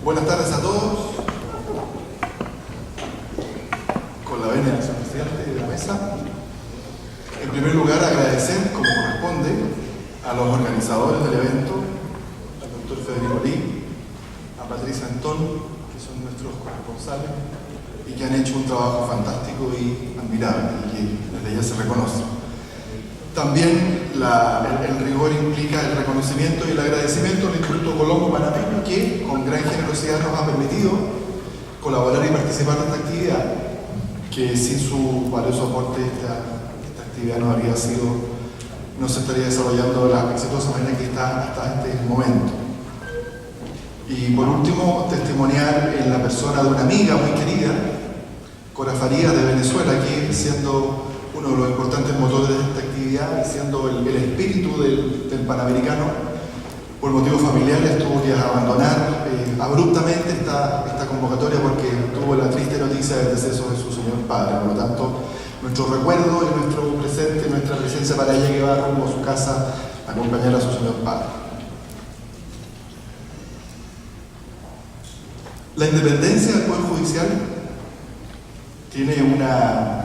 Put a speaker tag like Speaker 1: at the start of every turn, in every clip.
Speaker 1: Buenas tardes a todos. Con la venia del señor presidente de la mesa. En primer lugar, agradecer, como corresponde, a los organizadores del evento, al doctor Federico Lee, a Patricia Antón, que son nuestros corresponsales y que han hecho un trabajo fantástico y admirable y que desde ya se reconoce. También el rigor implica el reconocimiento y el agradecimiento al Instituto Colombo Panameño, que con gran generosidad nos ha permitido colaborar y participar de esta actividad, que sin su valioso aporte esta actividad no se estaría desarrollando de la exitosa manera que está hasta este momento. Y por último, testimoniar en la persona de una amiga muy querida, Cora Farías de Venezuela, que siendo uno de los importantes motores de esta actividad y siendo el espíritu del Panamericano, por motivos familiares tuvo que abandonar abruptamente esta convocatoria porque tuvo la triste noticia del deceso de su señor padre. Por lo tanto, nuestro recuerdo y nuestro presente, nuestra presencia para ella, que va rumbo a su casa a acompañar a su señor padre. La independencia del Poder Judicial tiene una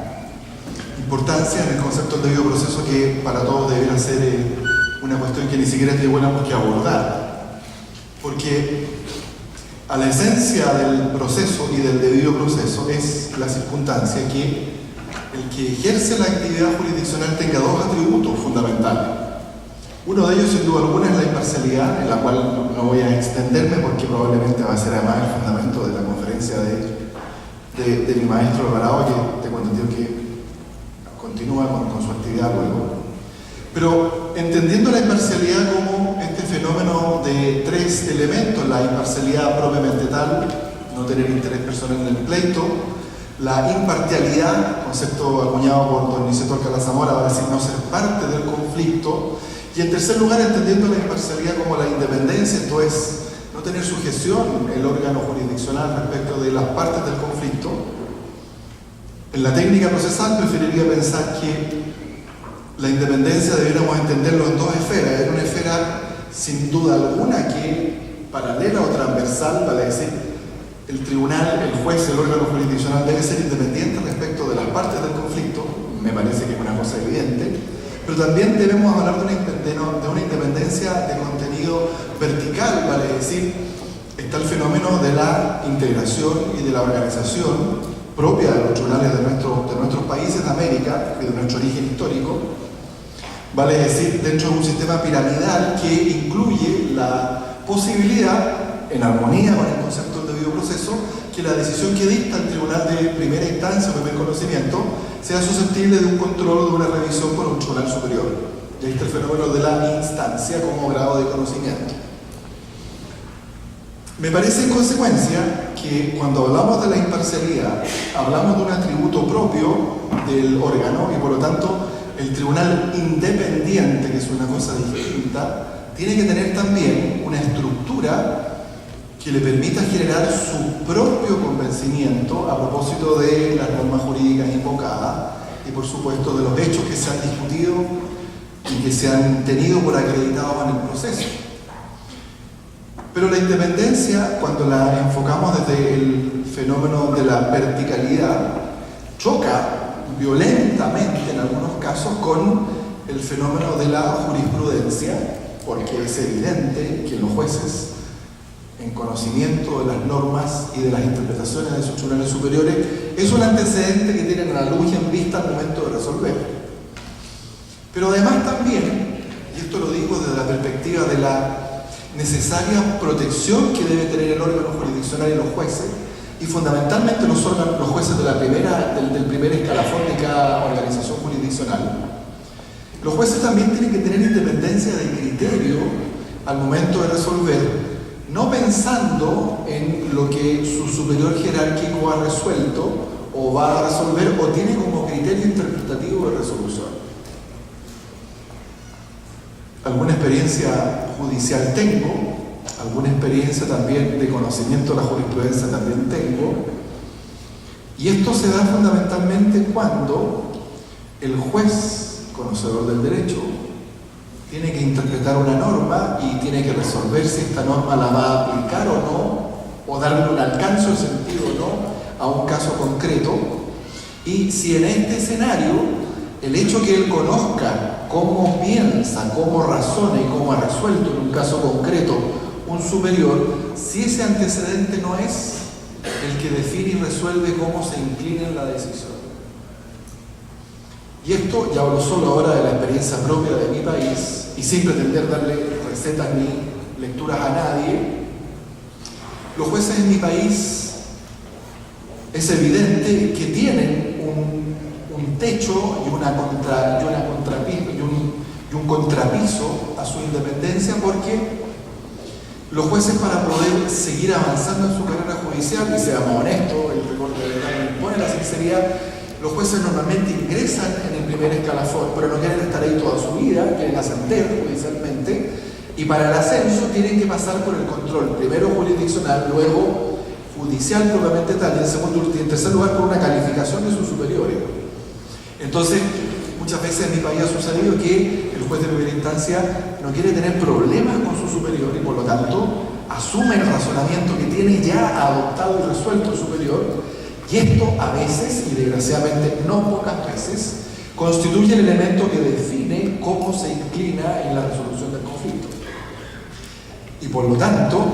Speaker 1: importancia en el concepto del debido proceso que para todos debería ser una cuestión que ni siquiera tenemos que abordar, porque a la esencia del proceso y del debido proceso es la circunstancia que el que ejerce la actividad jurisdiccional tenga dos atributos fundamentales. Uno de ellos, sin duda alguna, es la imparcialidad, en la cual no voy a extenderme porque probablemente va a ser además el fundamento de la conferencia de mi maestro Alvarado, que tengo entendido que continúa con su actividad luego. Pero entendiendo la imparcialidad como este fenómeno de tres elementos: la imparcialidad propiamente tal, no tener interés personal en el pleito; la imparcialidad, concepto acuñado por don Niceto Alcalá Zamora, va a decir no ser parte del conflicto; y en tercer lugar, entendiendo la imparcialidad como la independencia, esto es, no tener sujeción el órgano jurisdiccional respecto de las partes del conflicto. En la técnica procesal preferiría pensar que la independencia deberíamos entenderlo en dos esferas. En una esfera, sin duda alguna, que paralela o transversal, vale decir, el tribunal, el juez, el órgano jurisdiccional debe ser independiente respecto de las partes del conflicto, me parece que es una cosa evidente, pero también debemos hablar de una independencia de contenido vertical, vale decir, está el fenómeno de la integración y de la organización propia de los tribunales de nuestros países de América y de nuestro origen histórico, vale decir, dentro de un sistema piramidal que incluye la posibilidad, en armonía con el concepto del debido proceso, que la decisión que dicta el tribunal de primera instancia o primer conocimiento sea susceptible de un control o de una revisión por un tribunal superior. Y ahí está el fenómeno de la instancia como grado de conocimiento. Me parece en consecuencia que cuando hablamos de la imparcialidad, hablamos de un atributo propio del órgano y por lo tanto el tribunal independiente, que es una cosa distinta, tiene que tener también una estructura que le permita generar su propio convencimiento a propósito de las normas jurídicas invocadas y por supuesto de los hechos que se han discutido y que se han tenido por acreditados en el proceso. Pero la independencia, cuando la enfocamos desde el fenómeno de la verticalidad, choca violentamente en algunos casos con el fenómeno de la jurisprudencia, porque es evidente que los jueces, en conocimiento de las normas y de las interpretaciones de sus tribunales superiores, es un antecedente que tienen a la luz y en vista al momento de resolver. Pero además también, y esto lo digo desde la perspectiva de la necesaria protección que debe tener el órgano jurisdiccional y los jueces, y fundamentalmente los jueces del primer escalafón de cada organización jurisdiccional, los jueces también tienen que tener independencia de criterio al momento de resolver, no pensando en lo que su superior jerárquico ha resuelto o va a resolver o tiene como criterio interpretativo de resolución. Alguna experiencia judicial tengo, alguna experiencia también de conocimiento de la jurisprudencia también tengo, y esto se da fundamentalmente cuando el juez, conocedor del derecho, tiene que interpretar una norma y tiene que resolver si esta norma la va a aplicar o no o darle un alcance o sentido o no a un caso concreto. Y si en este escenario el hecho que él conozca cómo piensa, cómo razona y cómo ha resuelto en un caso concreto un superior, si ese antecedente no es el que define y resuelve cómo se inclina en la decisión. Y esto, ya hablo solo ahora de la experiencia propia de mi país, y sin pretender darle recetas ni lecturas a nadie, los jueces en mi país es evidente que tienen un techo y un contrapiso a su independencia, porque los jueces, para poder seguir avanzando en su carrera judicial, y seamos honestos, el rigor de verdad impone la sinceridad, los jueces normalmente ingresan en el primer escalafón, pero no quieren estar ahí toda su vida, quieren ascender judicialmente, y para el ascenso tienen que pasar por el control, primero jurisdiccional, luego judicial propiamente tal, y en tercer lugar por una calificación de sus superiores. Entonces, muchas veces en mi país ha sucedido que el juez de primera instancia no quiere tener problemas con su superior y por lo tanto asume el razonamiento que tiene ya adoptado y resuelto el superior, y esto a veces, y desgraciadamente no pocas veces, constituye el elemento que define cómo se inclina en la resolución del conflicto. Y por lo tanto,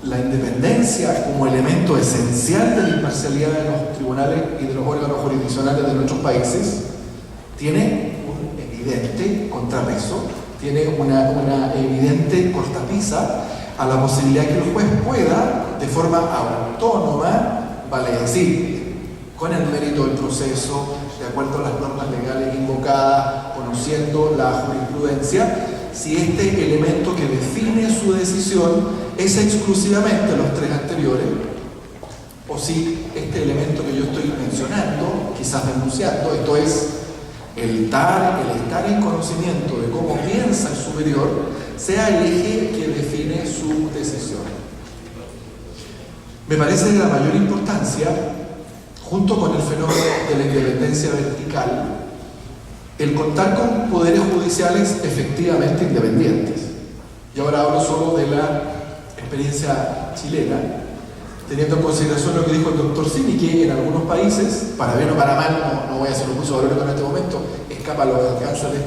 Speaker 1: la independencia como elemento esencial de la imparcialidad de los tribunales y de los órganos jurisdiccionales de nuestros países tiene un evidente contrapeso, tiene una evidente cortapisa a la posibilidad que el juez pueda, de forma autónoma, vale decir, con el mérito del proceso, de acuerdo a las normas legales invocadas, conociendo la jurisprudencia, si este elemento que define su decisión es exclusivamente los tres anteriores, o si este elemento que yo estoy mencionando, quizás denunciando, esto es el estar en conocimiento de cómo piensa el superior, sea el eje que define su decisión. Me parece de la mayor importancia, junto con el fenómeno de la independencia vertical, el contar con poderes judiciales efectivamente independientes. Y ahora hablo solo de la experiencia chilena, teniendo en consideración lo que dijo el doctor Sini, que en algunos países, para bien o para mal, no voy a hacer un curso valórico en este momento, escapa a los alcances de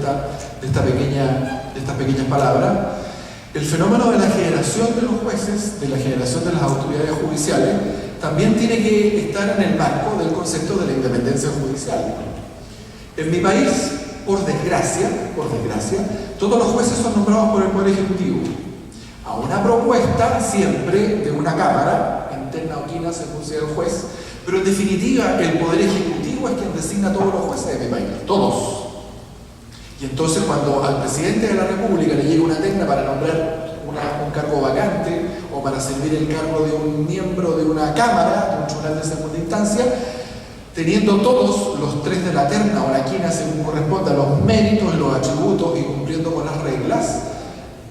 Speaker 1: estas pequeñas palabras. El fenómeno de la generación de los jueces, de la generación de las autoridades judiciales, también tiene que estar en el marco del concepto de la independencia judicial. En mi país, por desgracia, todos los jueces son nombrados por el Poder Ejecutivo, a una propuesta siempre de una Cámara, interna o quina, según sea el juez, pero en definitiva el Poder Ejecutivo es quien designa a todos los jueces de mi país, todos. Y entonces cuando al presidente de la República le llega una terna para nombrar un cargo vacante o para servir el cargo de un miembro de una Cámara, de un tribunal de segunda instancia, teniendo todos los tres de la terna o la quina según corresponda los méritos y los atributos y cumpliendo con las reglas,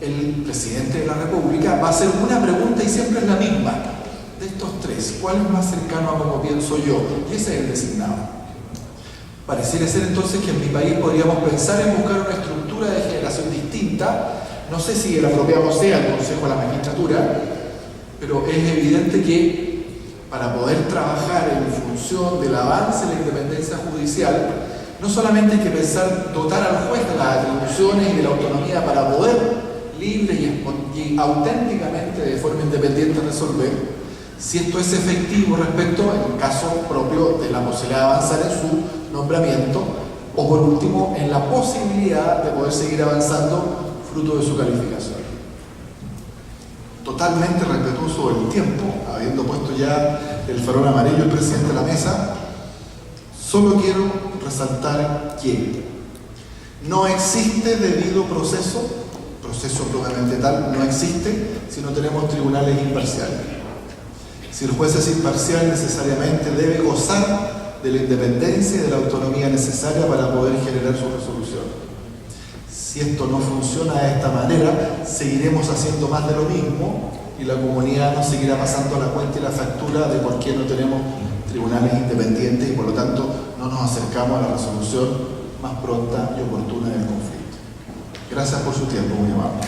Speaker 1: el presidente de la República va a hacer una pregunta y siempre es la misma. De estos tres, ¿cuál es más cercano a como pienso yo? Y ese es el designado. Pareciera ser entonces que en mi país podríamos pensar en buscar una estructura de generación distinta. No sé si el apropiado sea el Consejo de la Magistratura, pero es evidente que para poder trabajar en función del avance de la independencia judicial, no solamente hay que pensar dotar al juez de las atribuciones y de la autonomía para poder libre y auténticamente de forma independiente resolver, si esto es efectivo respecto en el caso propio de la posibilidad de avanzar en su nombramiento, o por último en la posibilidad de poder seguir avanzando fruto de su calificación. Totalmente respetuoso del tiempo, habiendo puesto ya el farol amarillo el presidente de la mesa, solo quiero resaltar que no existe debido proceso propiamente tal, no existe si no tenemos tribunales imparciales. Si el juez es imparcial, necesariamente debe gozar de la independencia y de la autonomía necesaria para poder generar su resolución. Si esto no funciona de esta manera, seguiremos haciendo más de lo mismo y la comunidad nos seguirá pasando la cuenta y la factura de por qué no tenemos tribunales independientes y por lo tanto no nos acercamos a la resolución más pronta y oportuna del conflicto. Gracias por su tiempo, muy amable.